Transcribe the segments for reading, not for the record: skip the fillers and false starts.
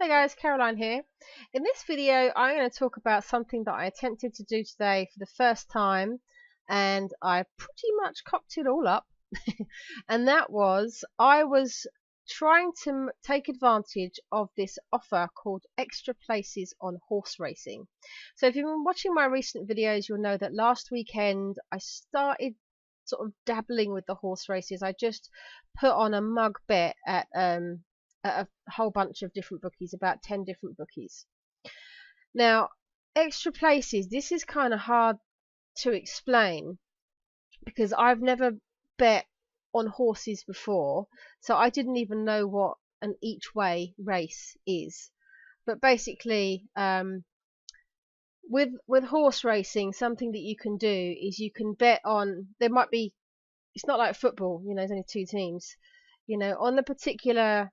Hey guys, Caroline here. In this video I'm going to talk about something that I attempted to do today for the first time and I pretty much cocked it all up. And that was, I was trying to take advantage of this offer called extra places on horse racing. So if you've been watching my recent videos, you'll know that last weekend I started sort of dabbling with the horse races. I just put on a mug bet at a whole bunch of different bookies, about 10 different bookies. Now, extra places, this is kind of hard to explain because I've never bet on horses before, so I didn't even know what an each way race is. But basically, with horse racing, something that you can do is you can bet on, there might be, it's not like football, you know, there's only two teams. You know, on the particular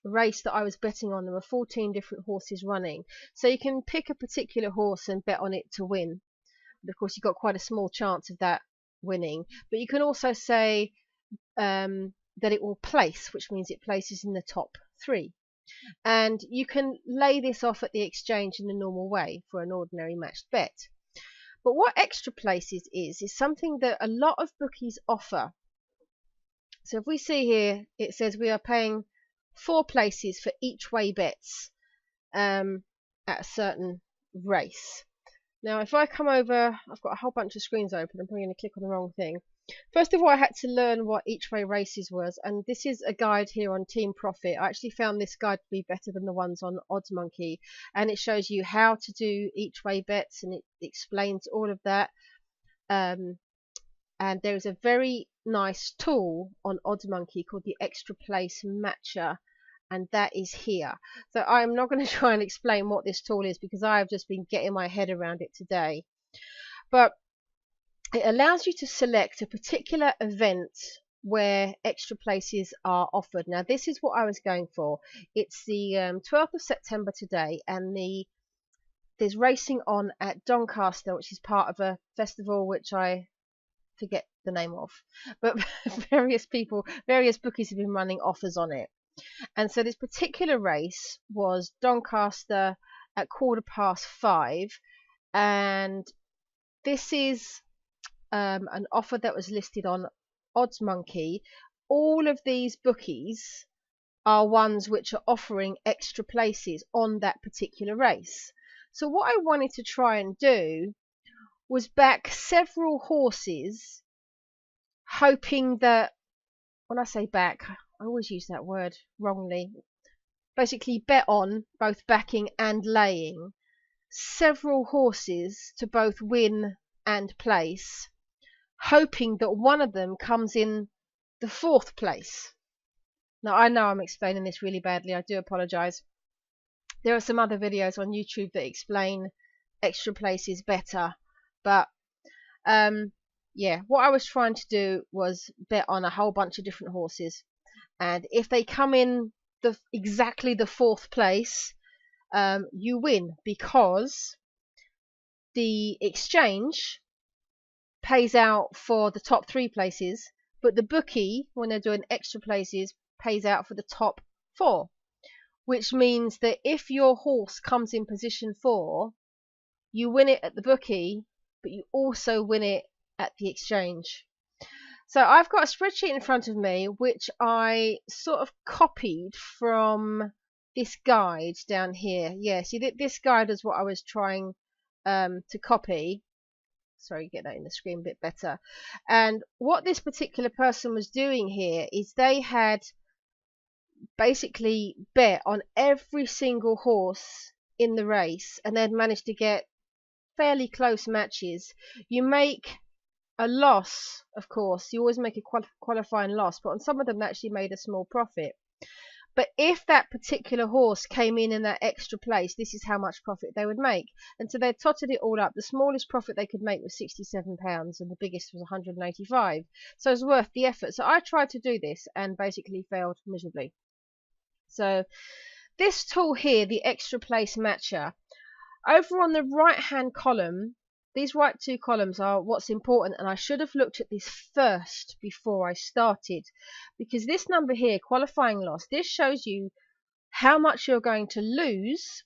race that I was betting on, there were 14 different horses running, so you can pick a particular horse and bet on it to win, but of course you've got quite a small chance of that winning. But you can also say that it will place, which means it places in the top 3, and you can lay this off at the exchange in the normal way for an ordinary matched bet. But what extra places is something that a lot of bookies offer. So if we see here, it says we are paying 4 places for each way bets at a certain race. Now if I come over, I've got a whole bunch of screens open, I'm probably going to click on the wrong thing. First of all, I had to learn what each way races was, and this is a guide here on Team Profit. I actually found this guide to be better than the ones on Odds Monkey, and it shows you how to do each way bets and it explains all of that. And there is a very nice tool on Odds Monkey called the Extra Place Matcher, and that is here. So I'm not going to try and explain what this tool is because I have just been getting my head around it today. But it allows you to select a particular event where extra places are offered. Now this is what I was going for. It's the 12th of September today, and there's racing on at Doncaster, which is part of a festival which I forget the name of, but various bookies have been running offers on it. And so this particular race was Doncaster at 5:15, and this is an offer that was listed on Odds Monkey. All of these bookies are ones which are offering extra places on that particular race. So what I wanted to try and do was back several horses, hoping that, when I say back, I always use that word wrongly, basically bet on, both backing and laying, several horses to both win and place, hoping that one of them comes in the 4th place. Now I know I'm explaining this really badly, I do apologise. There are some other videos on YouTube that explain extra places better, but yeah, what I was trying to do was bet on a whole bunch of different horses, and if they come in exactly the 4th place, you win, because the exchange pays out for the top 3 places, but the bookie, when they're doing extra places, pays out for the top 4, which means that if your horse comes in position 4, you win it at the bookie, but you also win it at the exchange. So I've got a spreadsheet in front of me which I sort of copied from this guide down here. Yeah, see, this guide is what I was trying to copy. Sorry, get that in the screen a bit better. And what this particular person was doing here is they had basically bet on every single horse in the race, and they'd managed to get fairly close matches. You make a loss, of course, you always make a qualifying loss, but on some of them they actually made a small profit. But if that particular horse came in that extra place, this is how much profit they would make. And so they totted it all up. The smallest profit they could make was £67, and the biggest was 185. So it's worth the effort. So I tried to do this and basically failed miserably. So this tool here, the Extra Place Matcher, over on the right hand column, these right 2 columns are what's important, and I should have looked at this first before I started, because this number here, qualifying loss, this shows you how much you're going to lose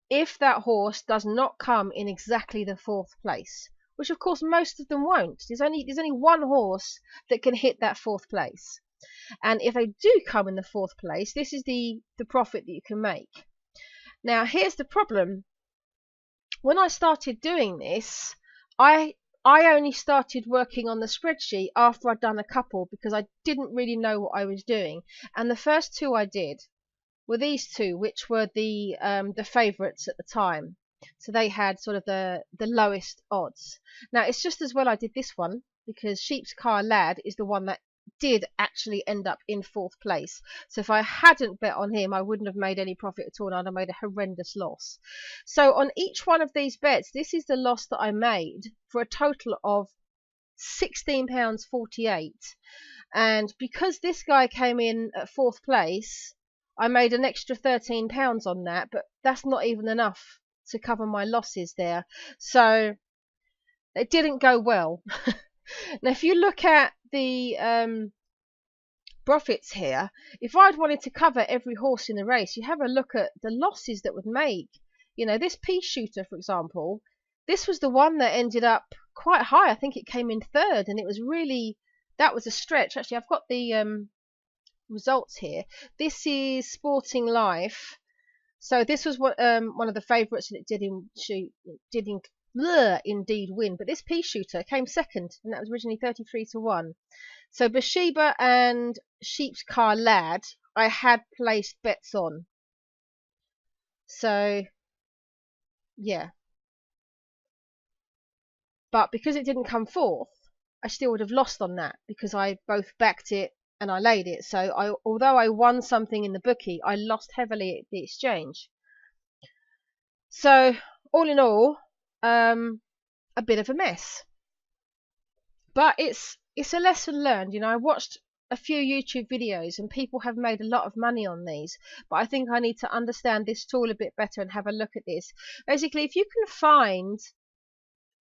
if that horse does not come in exactly the 4th place, which of course most of them won't. There's only one horse that can hit that 4th place, and if they do come in the 4th place, this is the profit that you can make. Now here's the problem. When I started doing this, I only started working on the spreadsheet after I'd done a couple, because I didn't really know what I was doing, and the first 2 I did were these 2, which were the favourites at the time. So they had sort of the lowest odds. Now it's just as well I did this one, because Sheep's Car Lad is the one that did actually end up in 4th place. So if I hadn't bet on him, I wouldn't have made any profit at all, and I'd have made a horrendous loss. So on each one of these bets, this is the loss that I made, for a total of £16.48. And because this guy came in at 4th place, I made an extra £13 on that, but that's not even enough to cover my losses there. So it didn't go well. Now, if you look at the profits here, if I'd wanted to cover every horse in the race, you have a look at the losses that would make. You know, this pea shooter, for example, this was the one that ended up quite high. I think it came in 3rd, and it was really, that was a stretch. Actually, I've got the results here. This is Sporting Life. So this was what one of the favourites, and it did indeed win. But this pea shooter came 2nd, and that was originally 33-1. So Bathsheba and Sheep's Car Lad, I had placed bets on. So yeah, but because it didn't come 4th, I still would have lost on that, because I both backed it and I laid it. So although I won something in the bookie, I lost heavily at the exchange. So all in all, a bit of a mess. But it's a lesson learned. You know, I watched a few YouTube videos and people have made a lot of money on these, but I think I need to understand this tool a bit better and have a look at this. Basically, if you can find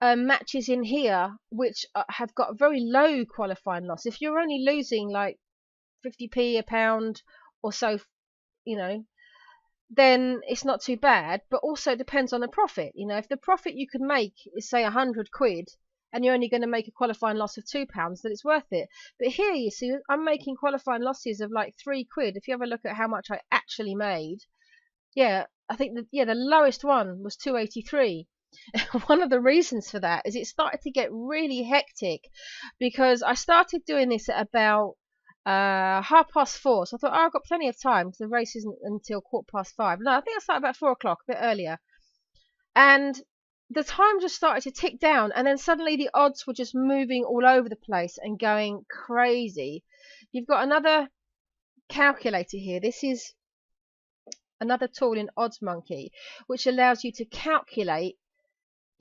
matches in here which have got a very low qualifying loss, if you're only losing like 50p a pound or so, you know, then it's not too bad. But also it depends on the profit. You know, if the profit you can make is say 100 quid and you're only going to make a qualifying loss of £2, then it's worth it. But here you see I'm making qualifying losses of like 3 quid. If you have a look at how much I actually made, yeah, I think the lowest one was 283. One of the reasons for that is it started to get really hectic, because I started doing this at about 4:30. So I thought, oh, I've got plenty of time because the race isn't until 5:15. No, I think I started about 4 o'clock, a bit earlier, and the time just started to tick down, and then suddenly the odds were just moving all over the place and going crazy. You've got another calculator here. This is another tool in Odds Monkey, which allows you to calculate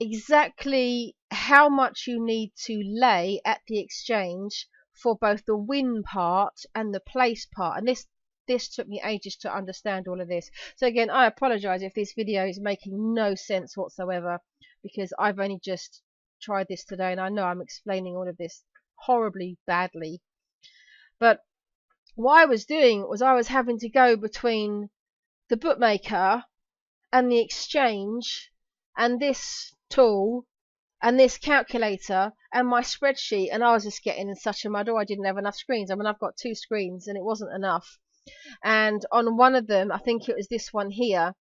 exactly how much you need to lay at the exchange for both the win part and the place part. And this took me ages to understand all of this. So again, I apologize if this video is making no sense whatsoever, because I've only just tried this today and I know I'm explaining all of this horribly badly. But what I was doing was I was having to go between the bookmaker and the exchange and this tool and this calculator and my spreadsheet, and I was just getting in such a muddle. I didn't have enough screens. I mean, I've got 2 screens and it wasn't enough. And on one of them, I think it was this one here,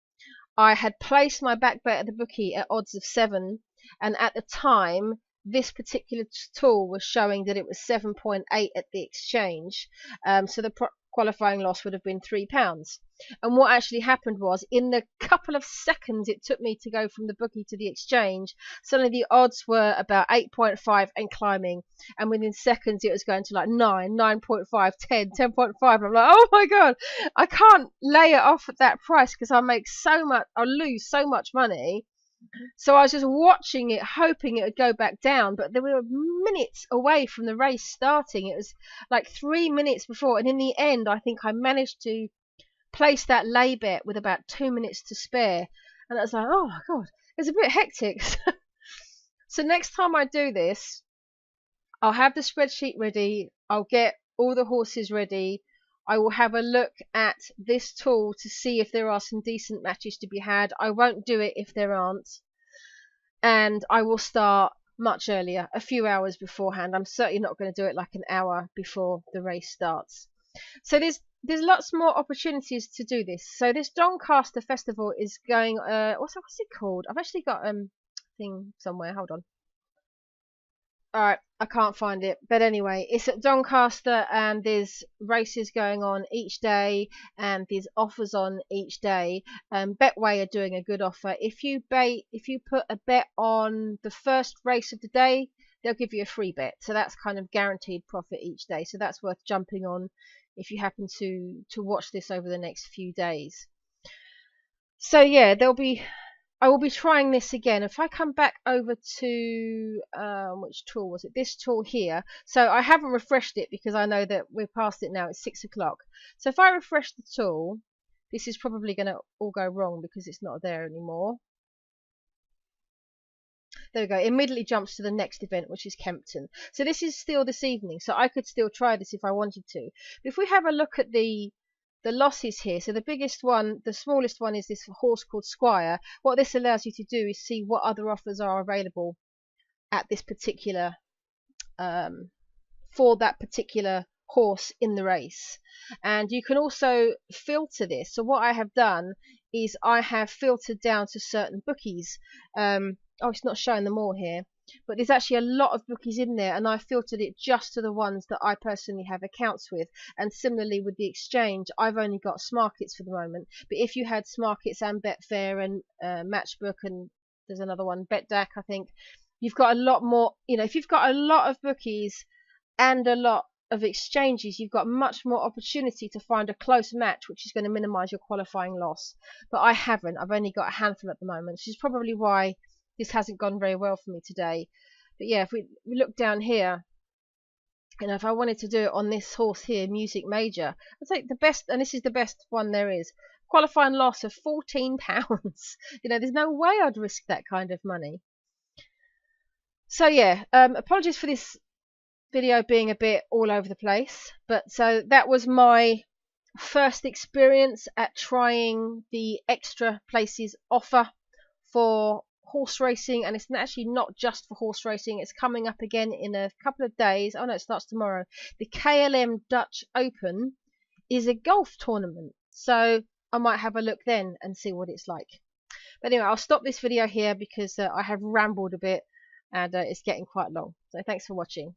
I had placed my back bet at the bookie at odds of 7, and at the time this particular tool was showing that it was 7.8 at the exchange. So the qualifying loss would have been £3. And what actually happened was, in the couple of seconds it took me to go from the bookie to the exchange, suddenly the odds were about 8.5 and climbing, and within seconds it was going to like 9, 9.5, 10, 10.5. I'm like, oh my god, I can't lay it off at that price because I'll lose so much money. So I was just watching it, hoping it would go back down, but they were minutes away from the race starting. It was like 3 minutes before, and in the end I think I managed to place that lay bet with about 2 minutes to spare, and I was like, oh my god, it's a bit hectic. So next time I do this, I'll have the spreadsheet ready, I'll get all the horses ready, I will have a look at this tool to see if there are some decent matches to be had. I won't do it if there aren't, and I will start much earlier, a few hours beforehand. I'm certainly not going to do it like an hour before the race starts. So there's lots more opportunities to do this. So this Doncaster Festival is going. What's it called? I've actually got thing somewhere. Hold on. All right, I can't find it, but anyway, it's at Doncaster, and there's races going on each day, and there's offers on each day. Betway are doing a good offer. If you put a bet on the first race of the day, they'll give you a free bet. So that's kind of guaranteed profit each day. So that's worth jumping on if you happen to watch this over the next few days. So yeah, I will be trying this again. If I come back over to which tool was it? This tool here. So I haven't refreshed it because I know that we're past it now. It's 6 o'clock. So if I refresh the tool, this is probably going to all go wrong because it's not there anymore. There we go. It immediately jumps to the next event, which is Kempton. So this is still this evening. So I could still try this if I wanted to. But if we have a look at the losses here, so the biggest one, the smallest one, is this horse called Squire. What this allows you to do is see what other offers are available at this particular for that particular horse in the race. And you can also filter this. So what I have done is I have filtered down to certain bookies. Oh, it's not showing them all here, but there's actually a lot of bookies in there, and I filtered it just to the ones that I personally have accounts with. And similarly with the exchange, I've only got Smarkets for the moment, but if you had Smarkets and Betfair and Matchbook, and there's another one, BetDAC, I think, you've got a lot more. You know, if you've got a lot of bookies and a lot of exchanges, you've got much more opportunity to find a close match, which is going to minimize your qualifying loss. But I haven't. I've only got a handful at the moment, which is probably why this hasn't gone very well for me today. But yeah, if we look down here, you know, if I wanted to do it on this horse here, Music Major, I'd say the best, and this is the best one there is, qualifying loss of £14. You know, there's no way I'd risk that kind of money. So yeah, apologies for this video being a bit all over the place, but so that was my first experience at trying the extra places offer for horse racing. And it's actually not just for horse racing, it's coming up again in a couple of days. Oh no, it starts tomorrow. The KLM Dutch Open is a golf tournament, so I might have a look then and see what it's like. But anyway, I'll stop this video here because I have rambled a bit, and it's getting quite long. So thanks for watching.